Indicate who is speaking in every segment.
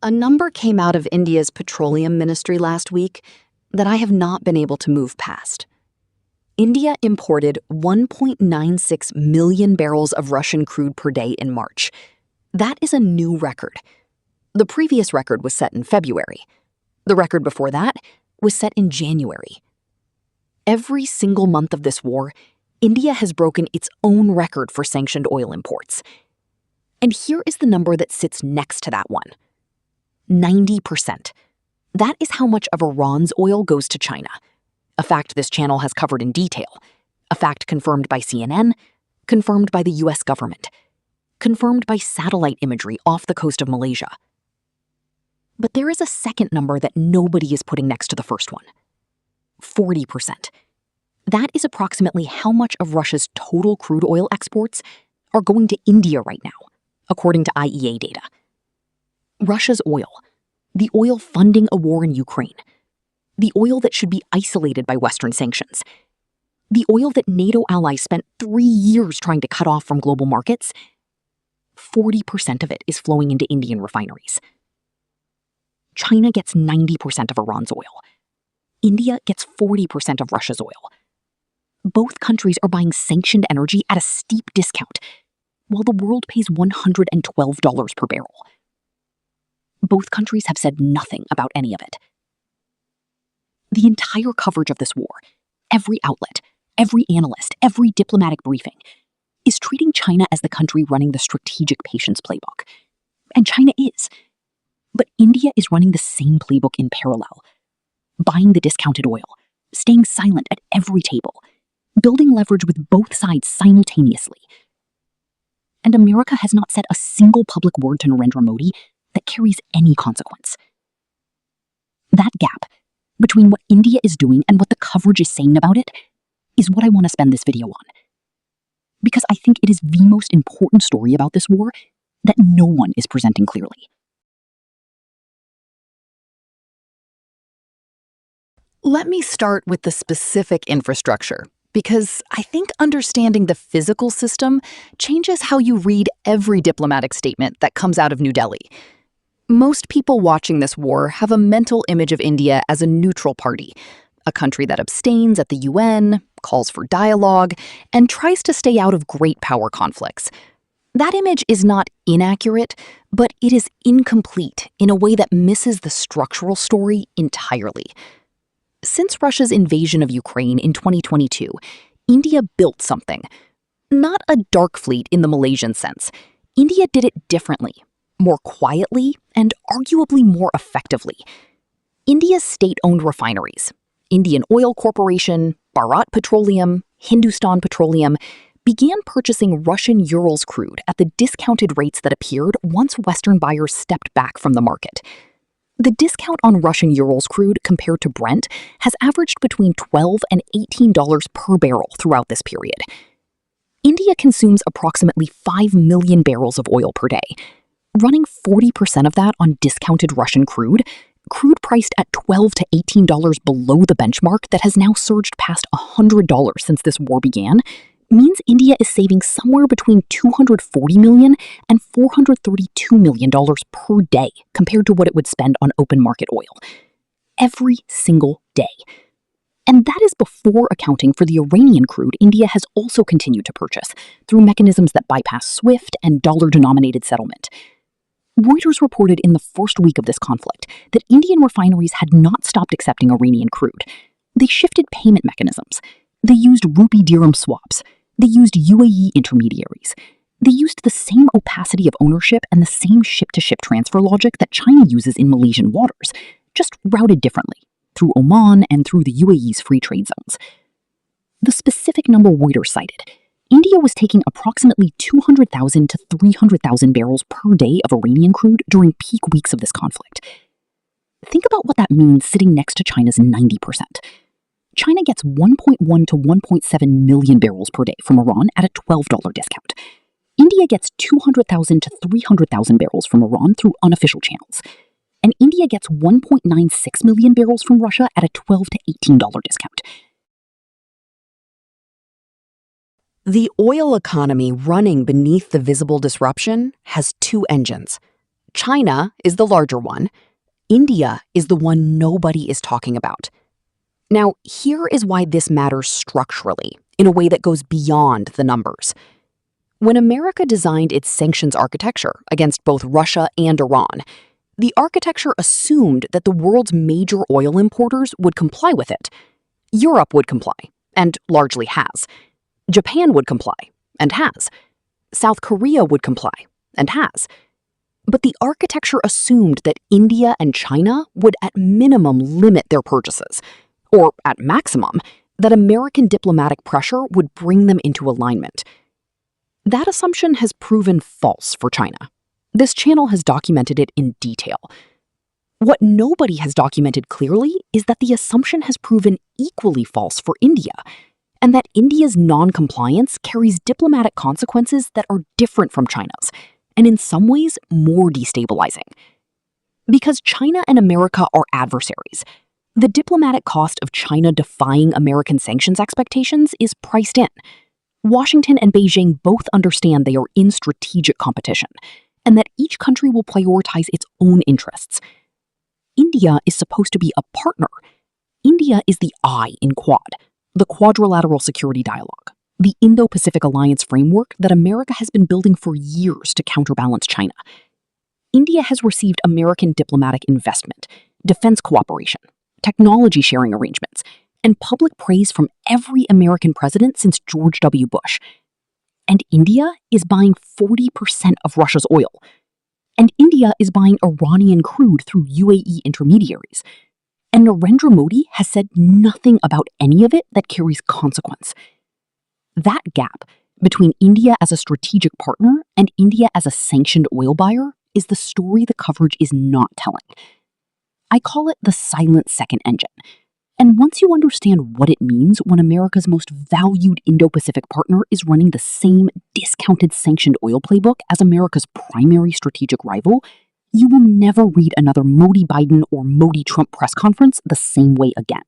Speaker 1: A number came out of India's petroleum ministry last week that I have not been able to move past. India imported 1.96 million barrels of Russian crude per day in March. That is a new record. The previous record was set in February. The record before that was set in January. Every single month of this war, India has broken its own record for sanctioned oil imports. And here is the number that sits next to that one. 90%. That is how much of Iran's oil goes to China. A fact this channel has covered in detail. A fact confirmed by CNN, confirmed by the US government, confirmed by satellite imagery off the coast of Malaysia. But there is a second number that nobody is putting next to the first one. 40%. That is approximately how much of Russia's total crude oil exports are going to India right now, according to IEA data. Russia's oil, the oil funding a war in Ukraine, the oil that should be isolated by Western sanctions, the oil that NATO allies spent 3 years trying to cut off from global markets, 40% of it is flowing into Indian refineries. China gets 90% of Iran's oil. India gets 40% of Russia's oil. Both countries are buying sanctioned energy at a steep discount, while the world pays $112 per barrel. Both countries have said nothing about any of it. The entire coverage of this war, every outlet, every analyst, every diplomatic briefing, is treating China as the country running the strategic patience playbook. And China is. But India is running the same playbook in parallel, buying the discounted oil, staying silent at every table, building leverage with both sides simultaneously. And America has not said a single public word to Narendra Modi that carries any consequence. That gap between what India is doing and what the coverage is saying about it is what I want to spend this video on. Because I think it is the most important story about this war that no one is presenting clearly. Let me start with the specific infrastructure, because I think understanding the physical system changes how you read every diplomatic statement that comes out of New Delhi. Most people watching this war have a mental image of India as a neutral party, a country that abstains at the UN, calls for dialogue, and tries to stay out of great power conflicts. That image is not inaccurate, but it is incomplete in a way that misses the structural story entirely. Since Russia's invasion of Ukraine in 2022, India built something. Not a dark fleet in the Malaysian sense. India did it differently, more quietly, and arguably more effectively. India's state-owned refineries, Indian Oil Corporation, Bharat Petroleum, Hindustan Petroleum, began purchasing Russian Urals crude at the discounted rates that appeared once Western buyers stepped back from the market. The discount on Russian Urals crude compared to Brent has averaged between $12 and $18 per barrel throughout this period. India consumes approximately 5 million barrels of oil per day. Running 40% of that on discounted Russian crude priced at $12 to $18 below the benchmark that has now surged past $100 since this war began, means India is saving somewhere between $240 million and $432 million per day compared to what it would spend on open market oil. Every single day. And that is before accounting for the Iranian crude India has also continued to purchase through mechanisms that bypass SWIFT and dollar-denominated settlement. Reuters reported in the first week of this conflict that Indian refineries had not stopped accepting Iranian crude. They shifted payment mechanisms. They used rupee dirham swaps. They used UAE intermediaries. They used the same opacity of ownership and the same ship-to-ship transfer logic that China uses in Malaysian waters, just routed differently, through Oman and through the UAE's free trade zones. The specific number Reuters cited, India was taking approximately 200,000 to 300,000 barrels per day of Iranian crude during peak weeks of this conflict. Think about what that means sitting next to China's 90%. China gets 1.1 to 1.7 million barrels per day from Iran at a $12 discount. India gets 200,000 to 300,000 barrels from Iran through unofficial channels. And India gets 1.96 million barrels from Russia at a $12 to $18 discount. The oil economy running beneath the visible disruption has two engines: China is the larger one. India is the one nobody is talking about. Now, here is why this matters structurally, in a way that goes beyond the numbers. When America designed its sanctions architecture against both Russia and Iran, the architecture assumed that the world's major oil importers would comply with it. Europe would comply, and largely has. Japan would comply, and has. South Korea would comply, and has. But the architecture assumed that India and China would at minimum limit their purchases, or at maximum, that American diplomatic pressure would bring them into alignment. That assumption has proven false for China. This channel has documented it in detail. What nobody has documented clearly is that the assumption has proven equally false for India, and that India's non-compliance carries diplomatic consequences that are different from China's, and in some ways more destabilizing. Because China and America are adversaries, the diplomatic cost of China defying American sanctions expectations is priced in. Washington and Beijing both understand they are in strategic competition, and that each country will prioritize its own interests. India is supposed to be a partner. India is the I in Quad, the Quadrilateral Security Dialogue, the Indo-Pacific Alliance framework that America has been building for years to counterbalance China. India has received American diplomatic investment, defense cooperation, technology sharing arrangements, and public praise from every American president since George W. Bush. And India is buying 40% of Russia's oil. And India is buying Iranian crude through UAE intermediaries. And Narendra Modi has said nothing about any of it that carries consequence. That gap between India as a strategic partner and India as a sanctioned oil buyer is the story the coverage is not telling. I call it the silent second engine. And once you understand what it means when America's most valued Indo-Pacific partner is running the same discounted sanctioned oil playbook as America's primary strategic rival, you will never read another Modi-Biden or Modi-Trump press conference the same way again.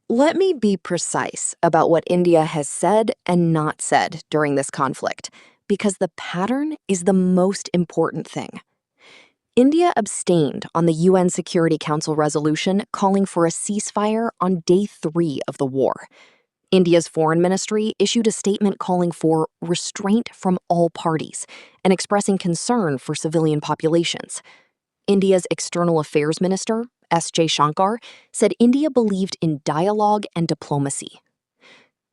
Speaker 1: Let me be precise about what India has said and not said during this conflict, because the pattern is the most important thing. India abstained on the UN Security Council resolution calling for a ceasefire on day 3 of the war. India's foreign ministry issued a statement calling for restraint from all parties and expressing concern for civilian populations. India's external affairs minister, S.J. Shankar, said India believed in dialogue and diplomacy.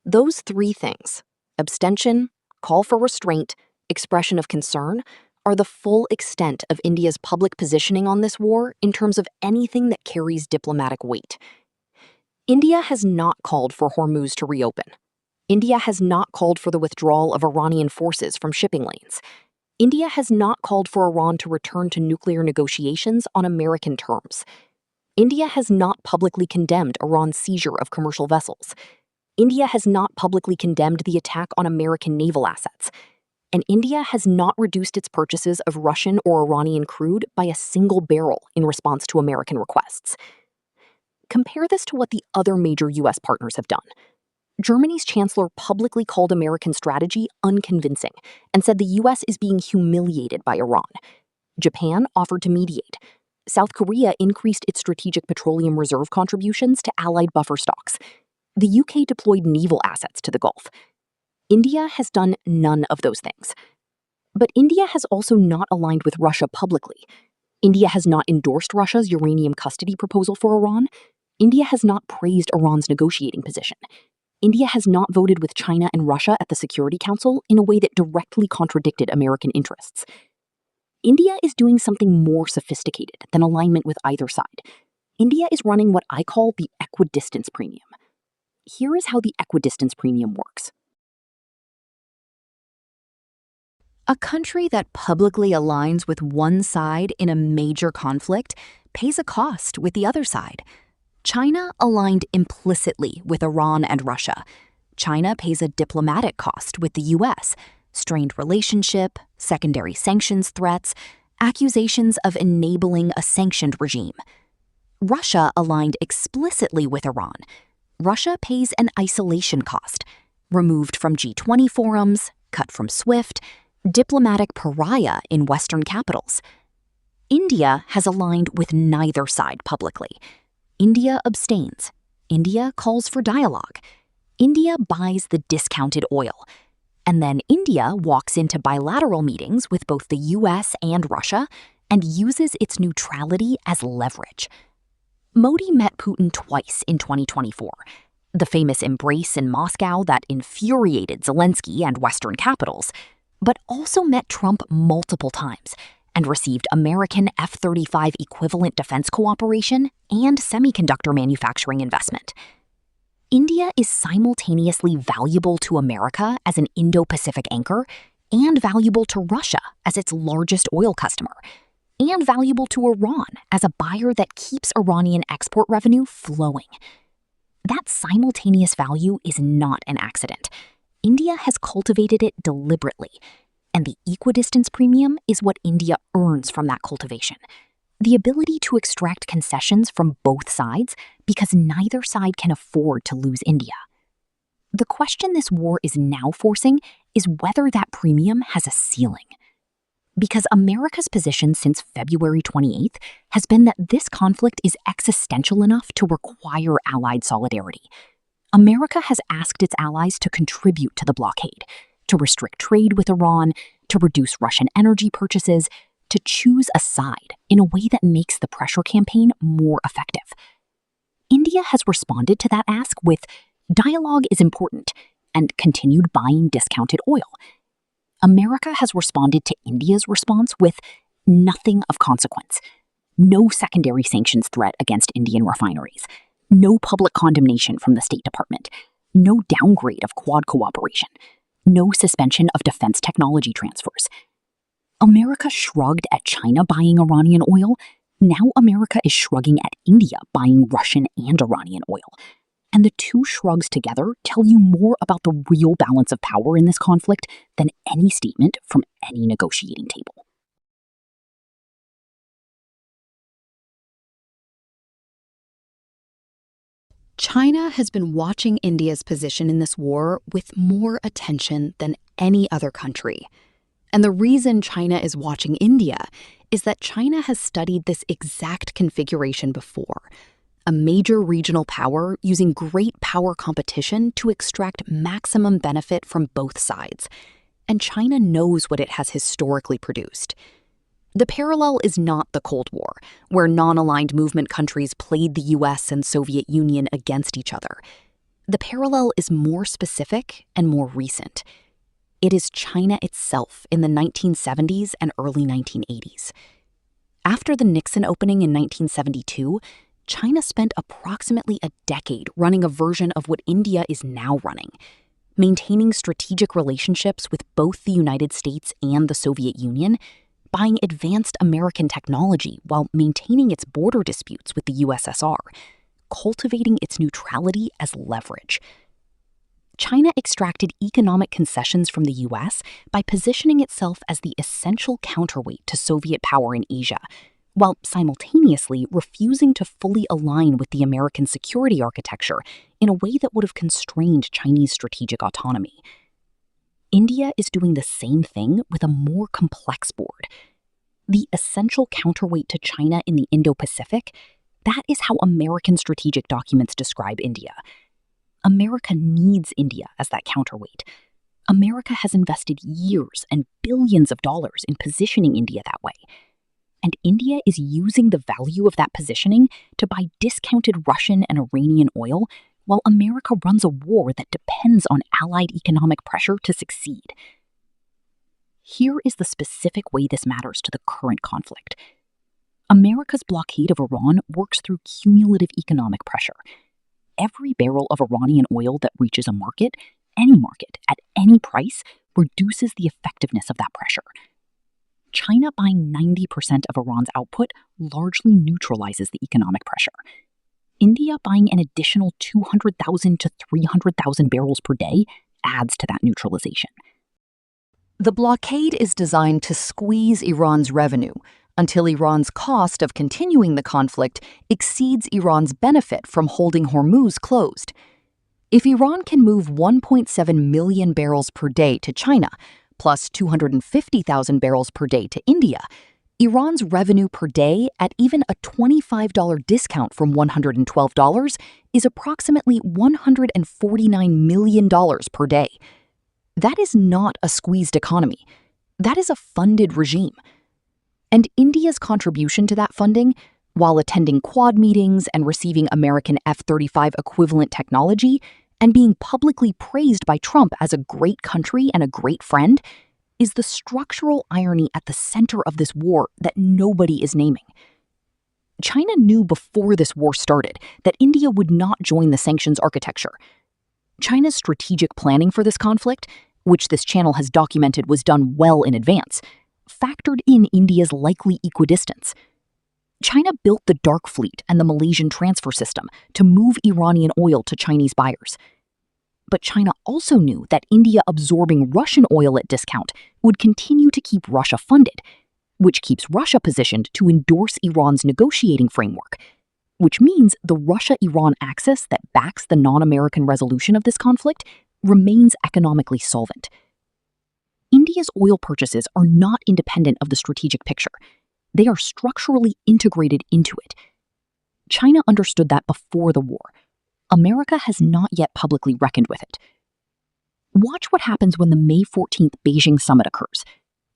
Speaker 1: Those 3 things, abstention, call for restraint, expression of concern, are the full extent of India's public positioning on this war in terms of anything that carries diplomatic weight. India has not called for Hormuz to reopen. India has not called for the withdrawal of Iranian forces from shipping lanes. India has not called for Iran to return to nuclear negotiations on American terms. India has not publicly condemned Iran's seizure of commercial vessels. India has not publicly condemned the attack on American naval assets. And India has not reduced its purchases of Russian or Iranian crude by a single barrel in response to American requests. Compare this to what the other major U.S. partners have done. Germany's chancellor publicly called American strategy unconvincing and said the U.S. is being humiliated by Iran. Japan offered to mediate. South Korea increased its strategic petroleum reserve contributions to allied buffer stocks. The UK deployed naval assets to the Gulf. India has done none of those things. But India has also not aligned with Russia publicly. India has not endorsed Russia's uranium custody proposal for Iran. India has not praised Iran's negotiating position. India has not voted with China and Russia at the Security Council in a way that directly contradicted American interests. India is doing something more sophisticated than alignment with either side. India is running what I call the equidistance premium. Here is how the equidistance premium works. A country that publicly aligns with one side in a major conflict pays a cost with the other side. China aligned implicitly with Iran and Russia. China pays a diplomatic cost with the U.S., strained relationship, secondary sanctions threats, accusations of enabling a sanctioned regime. Russia aligned explicitly with Iran. Russia pays an isolation cost. removed from G20 forums, cut from SWIFT, diplomatic pariah in Western capitals. India has aligned with neither side publicly. India abstains. India calls for dialogue. India buys the discounted oil. And then India walks into bilateral meetings with both the US and Russia and uses its neutrality as leverage. Modi met Putin twice in 2024. The famous embrace in Moscow that infuriated Zelensky and Western capitals, but also met Trump multiple times and received American F-35 equivalent defense cooperation and semiconductor manufacturing investment. India is simultaneously valuable to America as an Indo-Pacific anchor and valuable to Russia as its largest oil customer, and valuable to Iran as a buyer that keeps Iranian export revenue flowing. That simultaneous value is not an accident. India has cultivated it deliberately, and the equidistance premium is what India earns from that cultivation. The ability to extract concessions from both sides because neither side can afford to lose India. The question this war is now forcing is whether that premium has a ceiling. Because America's position since February 28th has been that this conflict is existential enough to require allied solidarity. America has asked its allies to contribute to the blockade, to restrict trade with Iran, to reduce Russian energy purchases, to choose a side in a way that makes the pressure campaign more effective. India has responded to that ask with dialogue is important and continued buying discounted oil. America has responded to India's response with nothing of consequence. No secondary sanctions threat against Indian refineries. No public condemnation from the State Department. No downgrade of Quad cooperation. No suspension of defense technology transfers. America shrugged at China buying Iranian oil. Now America is shrugging at India buying Russian and Iranian oil. And the two shrugs together tell you more about the real balance of power in this conflict than any statement from any negotiating table. China has been watching India's position in this war with more attention than any other country. And the reason China is watching India is that China has studied this exact configuration before. A major regional power using great power competition to extract maximum benefit from both sides. And China knows what it has historically produced. The parallel is not the Cold War, where non-aligned movement countries played the US and Soviet Union against each other. The parallel is more specific and more recent. It is China itself in the 1970s and early 1980s. After the Nixon opening in 1972, China spent approximately a decade running a version of what India is now running, maintaining strategic relationships with both the United States and the Soviet Union, buying advanced American technology while maintaining its border disputes with the USSR, cultivating its neutrality as leverage. China extracted economic concessions from the US by positioning itself as the essential counterweight to Soviet power in Asia, while simultaneously refusing to fully align with the American security architecture in a way that would have constrained Chinese strategic autonomy. India is doing the same thing with a more complex board. The essential counterweight to China in the Indo-Pacific, that is how American strategic documents describe India. America needs India as that counterweight. America has invested years and billions of dollars in positioning India that way. And India is using the value of that positioning to buy discounted Russian and Iranian oil while America runs a war that depends on allied economic pressure to succeed. Here is the specific way this matters to the current conflict. America's blockade of Iran works through cumulative economic pressure. Every barrel of Iranian oil that reaches a market, any market, at any price, reduces the effectiveness of that pressure. China buying 90% of Iran's output largely neutralizes the economic pressure. India buying an additional 200,000 to 300,000 barrels per day adds to that neutralization. The blockade is designed to squeeze Iran's revenue until Iran's cost of continuing the conflict exceeds Iran's benefit from holding Hormuz closed. If Iran can move 1.7 million barrels per day to China, plus 250,000 barrels per day to India, Iran's revenue per day at even a $25 discount from $112 is approximately $149 million per day. That is not a squeezed economy. That is a funded regime. And India's contribution to that funding, while attending Quad meetings and receiving American F-35 equivalent technology and being publicly praised by Trump as a great country and a great friend, is the structural irony at the center of this war that nobody is naming. China knew before this war started that India would not join the sanctions architecture. China's strategic planning for this conflict, which this channel has documented was done well in advance, factored in India's likely equidistance. China built the Dark Fleet and the Malaysian transfer system to move Iranian oil to Chinese buyers. But China also knew that India absorbing Russian oil at discount would continue to keep Russia funded, which keeps Russia positioned to endorse Iran's negotiating framework, which means the Russia-Iran axis that backs the non-American resolution of this conflict remains economically solvent. India's oil purchases are not independent of the strategic picture. They are structurally integrated into it. China understood that before the war. America has not yet publicly reckoned with it. Watch what happens when the May 14th Beijing summit occurs,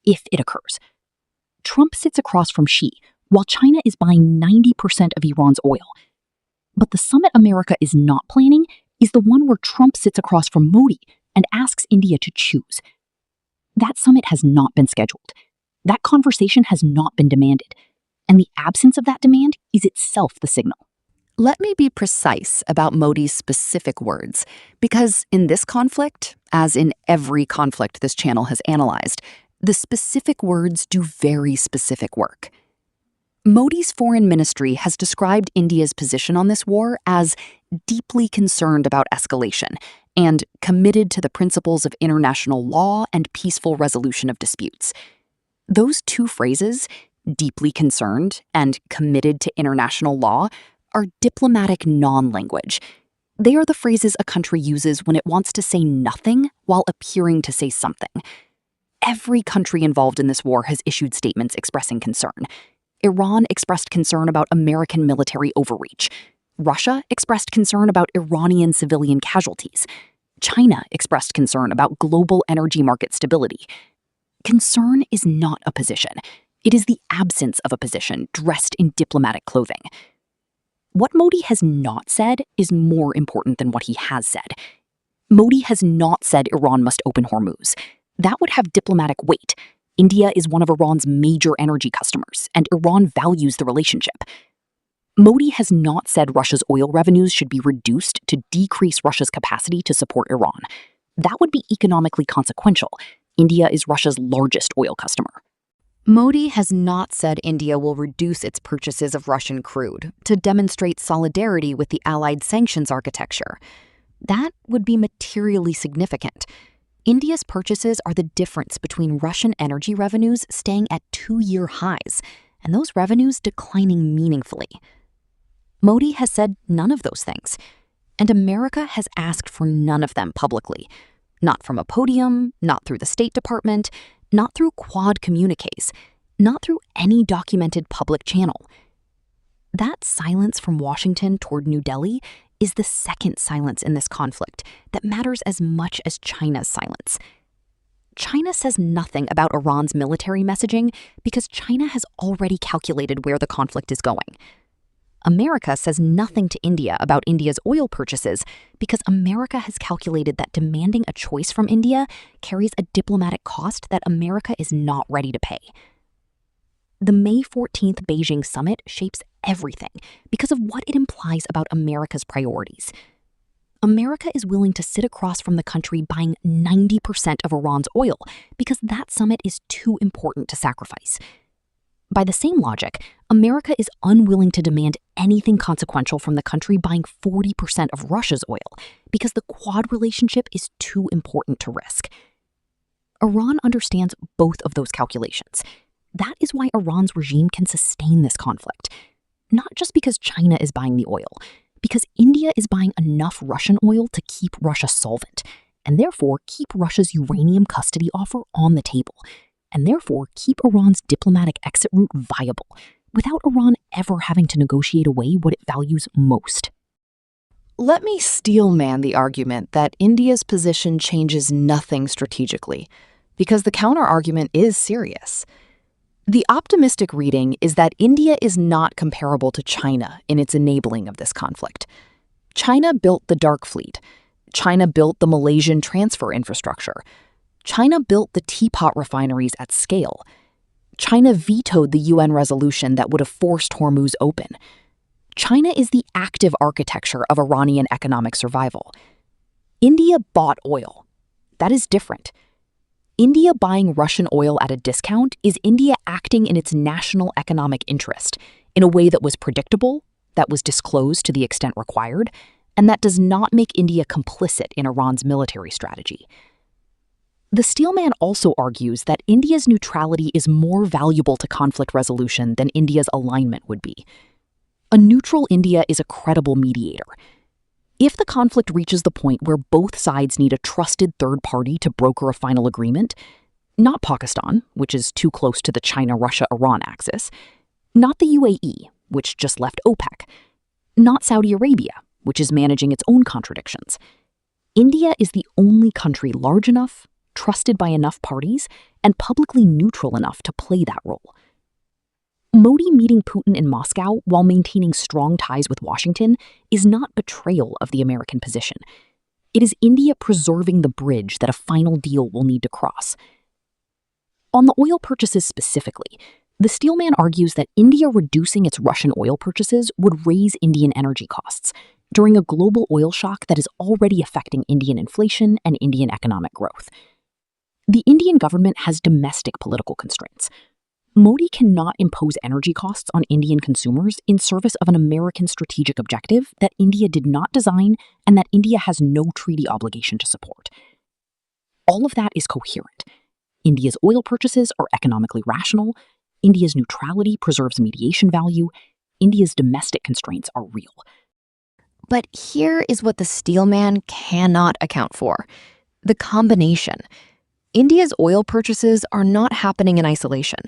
Speaker 1: if it occurs. Trump sits across from Xi, while China is buying 90% of Iran's oil. But the summit America is not planning is the one where Trump sits across from Modi and asks India to choose. That summit has not been scheduled. That conversation has not been demanded. And the absence of that demand is itself the signal. Let me be precise about Modi's specific words, because in this conflict, as in every conflict this channel has analyzed, the specific words do very specific work. Modi's foreign ministry has described India's position on this war as deeply concerned about escalation and committed to the principles of international law and peaceful resolution of disputes. Those two phrases, deeply concerned and committed to international law, are diplomatic non-language. They are the phrases a country uses when it wants to say nothing while appearing to say something. Every country involved in this war has issued statements expressing concern. Iran expressed concern about American military overreach. Russia expressed concern about Iranian civilian casualties. China expressed concern about global energy market stability. Concern is not a position. It is the absence of a position dressed in diplomatic clothing. What Modi has not said is more important than what he has said. Modi has not said Iran must open Hormuz. That would have diplomatic weight. India is one of Iran's major energy customers, and Iran values the relationship. Modi has not said Russia's oil revenues should be reduced to decrease Russia's capacity to support Iran. That would be economically consequential. India is Russia's largest oil customer. Modi has not said India will reduce its purchases of Russian crude to demonstrate solidarity with the Allied sanctions architecture. That would be materially significant. India's purchases are the difference between Russian energy revenues staying at 2-year highs and those revenues declining meaningfully. Modi has said none of those things, and America has asked for none of them publicly. Not from a podium, not through the State Department, not through Quad communiques, not through any documented public channel. That silence from Washington toward New Delhi is the second silence in this conflict that matters as much as China's silence. China says nothing about Iran's military messaging because China has already calculated where the conflict is going. America says nothing to India about India's oil purchases because America has calculated that demanding a choice from India carries a diplomatic cost that America is not ready to pay. The May 14th Beijing summit shapes everything because of what it implies about America's priorities. America is willing to sit across from the country buying 90% of Iran's oil because that summit is too important to sacrifice. By the same logic, America is unwilling to demand anything consequential from the country buying 40% of Russia's oil because the Quad relationship is too important to risk. Iran understands both of those calculations. That is why Iran's regime can sustain this conflict. Not just because China is buying the oil,
Speaker 2: because India is buying enough Russian oil to keep Russia solvent, and therefore keep Russia's uranium custody offer on the table, and therefore keep Iran's diplomatic exit route viable, without Iran ever having to negotiate away what it values most.
Speaker 1: Let me steelman the argument that India's position changes nothing strategically, because the counter-argument is serious. The optimistic reading is that India is not comparable to China in its enabling of this conflict. China built the Dark Fleet. China built the Malaysian transfer infrastructure. China built the teapot refineries at scale. China vetoed the UN resolution that would have forced Hormuz open. China is the active architecture of Iranian economic survival. India bought oil. That is different. India buying Russian oil at a discount is India acting in its national economic interest in a way that was predictable, that was disclosed to the extent required, and that does not make India complicit in Iran's military strategy. The steelman also argues that India's neutrality is more valuable to conflict resolution than India's alignment would be. A neutral India is a credible mediator. If the conflict reaches the point where both sides need a trusted third party to broker a final agreement, not Pakistan, which is too close to the China-Russia-Iran axis, not the UAE, which just left OPEC, not Saudi Arabia, which is managing its own contradictions. India is the only country large enough, trusted by enough parties, and publicly neutral enough to play that role. Modi meeting Putin in Moscow while maintaining strong ties with Washington is not betrayal of the American position. It is India preserving the bridge that a final deal will need to cross. On the oil purchases specifically, the steelman argues that India reducing its Russian oil purchases would raise Indian energy costs during a global oil shock that is already affecting Indian inflation and Indian economic growth. The Indian government has domestic political constraints. Modi cannot impose energy costs on Indian consumers in service of an American strategic objective that India did not design and that India has no treaty obligation to support. All of that is coherent. India's oil purchases are economically rational. India's neutrality preserves mediation value. India's domestic constraints are real.
Speaker 3: But here is what the steelman cannot account for: the combination. India's oil purchases are not happening in isolation.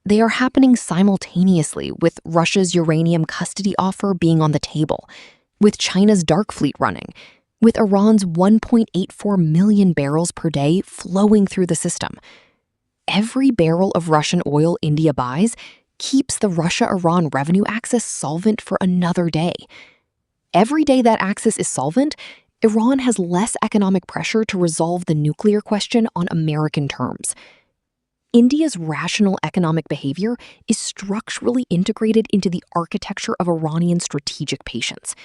Speaker 3: They are happening simultaneously with Russia's uranium custody offer being on the table, with China's Dark Fleet running, with Iran's 1.84 million barrels per day flowing through the system. Every barrel of Russian oil India buys keeps the Russia-Iran revenue axis solvent for another day. Every day that axis is solvent, Iran has less economic pressure to resolve the nuclear question on American terms. India's rational economic behavior is structurally integrated into the architecture of Iranian strategic patience.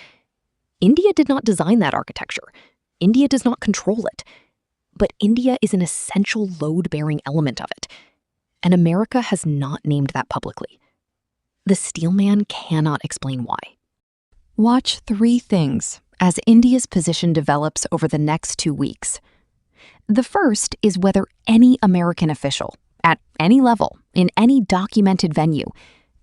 Speaker 3: India did not design that architecture. India does not control it. But India is an essential load-bearing element of it, and America has not named that publicly. The steelman cannot explain why.
Speaker 1: Watch 3 things as India's position develops over the next 2 weeks. The first is whether any American official, at any level, in any documented venue,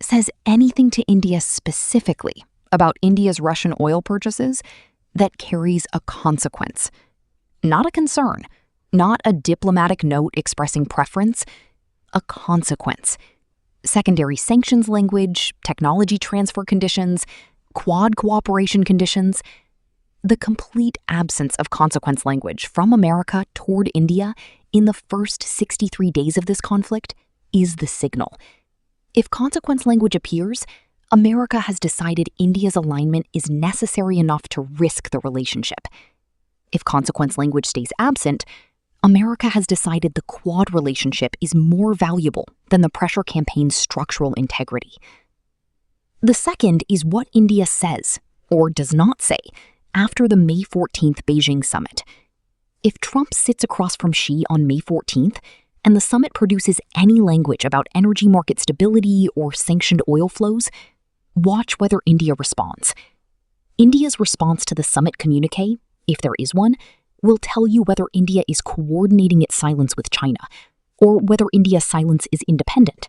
Speaker 1: says anything to India specifically about India's Russian oil purchases that carries a consequence. Not a concern, not a diplomatic note expressing preference, a consequence. Secondary sanctions language, technology transfer conditions, Quad cooperation conditions. The complete absence of consequence language from America toward India in the first 63 days of this conflict is the signal. If consequence language appears, America has decided India's alignment is necessary enough to risk the relationship. If consequence language stays absent, America has decided the Quad relationship is more valuable than the pressure campaign's structural integrity. The second is what India says, or does not say, after the May 14th Beijing summit. If Trump sits across from Xi on May 14th and the summit produces any language about energy market stability or sanctioned oil flows, watch whether India responds. India's response to the summit communique, if there is one, will tell you whether India is coordinating its silence with China, or whether India's silence is independent.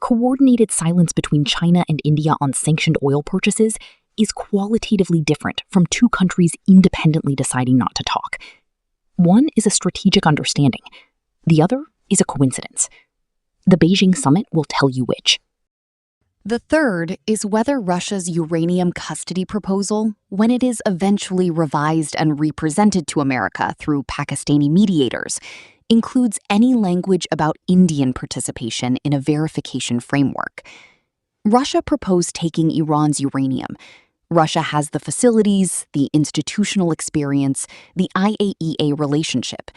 Speaker 1: Coordinated silence between China and India on sanctioned oil purchases
Speaker 2: is qualitatively different from two countries independently deciding not to talk. One is a strategic understanding. The other is a coincidence. The Beijing summit will tell you which.
Speaker 1: The third is whether Russia's uranium custody proposal, when it is eventually revised and represented to America through Pakistani mediators, includes any language about Indian participation in a verification framework. Russia proposed taking Iran's uranium. Russia has the facilities, the institutional experience, the IAEA relationship.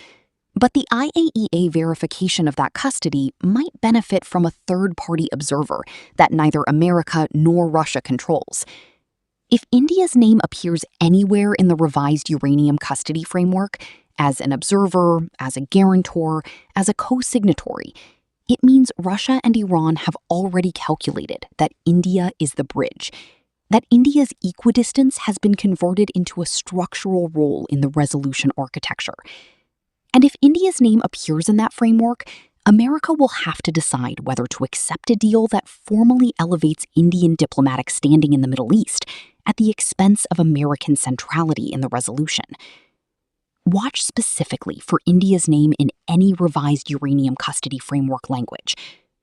Speaker 1: But the IAEA verification of that custody might benefit from a third-party observer that neither America nor Russia controls. If India's name appears anywhere in the revised uranium custody framework, as an observer, as a guarantor, as a co-signatory, it means Russia and Iran have already calculated that India is the bridge, that India's equidistance has been converted into a structural role in the resolution architecture. And if India's name appears in that framework, America will have to decide whether to accept a deal that formally elevates Indian diplomatic standing in the Middle East at the expense of American centrality in the resolution. Watch specifically for India's name in any revised uranium custody framework language.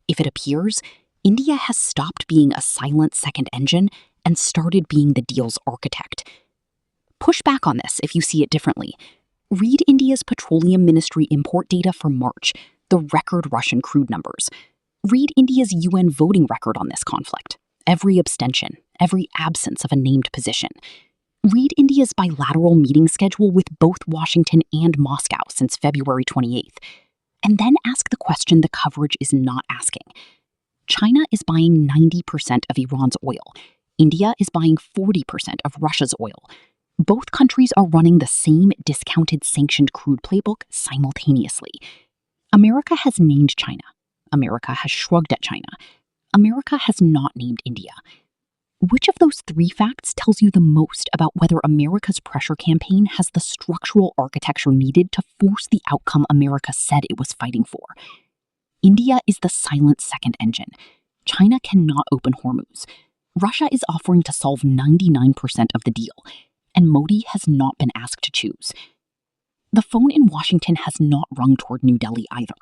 Speaker 1: If it appears, India has stopped being a silent second engine and started being the deal's architect. Push back on this if you see it differently. Read India's Petroleum Ministry import data for March, the record Russian crude numbers. Read India's UN voting record on this conflict, every abstention, every absence of a named position. Read India's bilateral meeting schedule with both Washington and Moscow since February 28th. And then ask the question the coverage is not asking. China is buying 90% of Iran's oil. India is buying 40% of Russia's oil. Both countries are running the same discounted sanctioned crude playbook simultaneously. America has named China. America has shrugged at China. America has not named India. Which of those three facts tells you the most about whether America's pressure campaign has the structural architecture needed to force the outcome America said it was fighting for? India is the silent second engine. China cannot open Hormuz. Russia is offering to solve 99% of the deal, and Modi has not been asked to choose. The phone in Washington has not rung toward New Delhi either,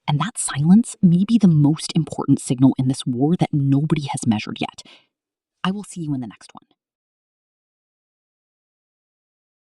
Speaker 1: and that silence may be the most important signal in this war that nobody has measured yet. I will see you in the next one.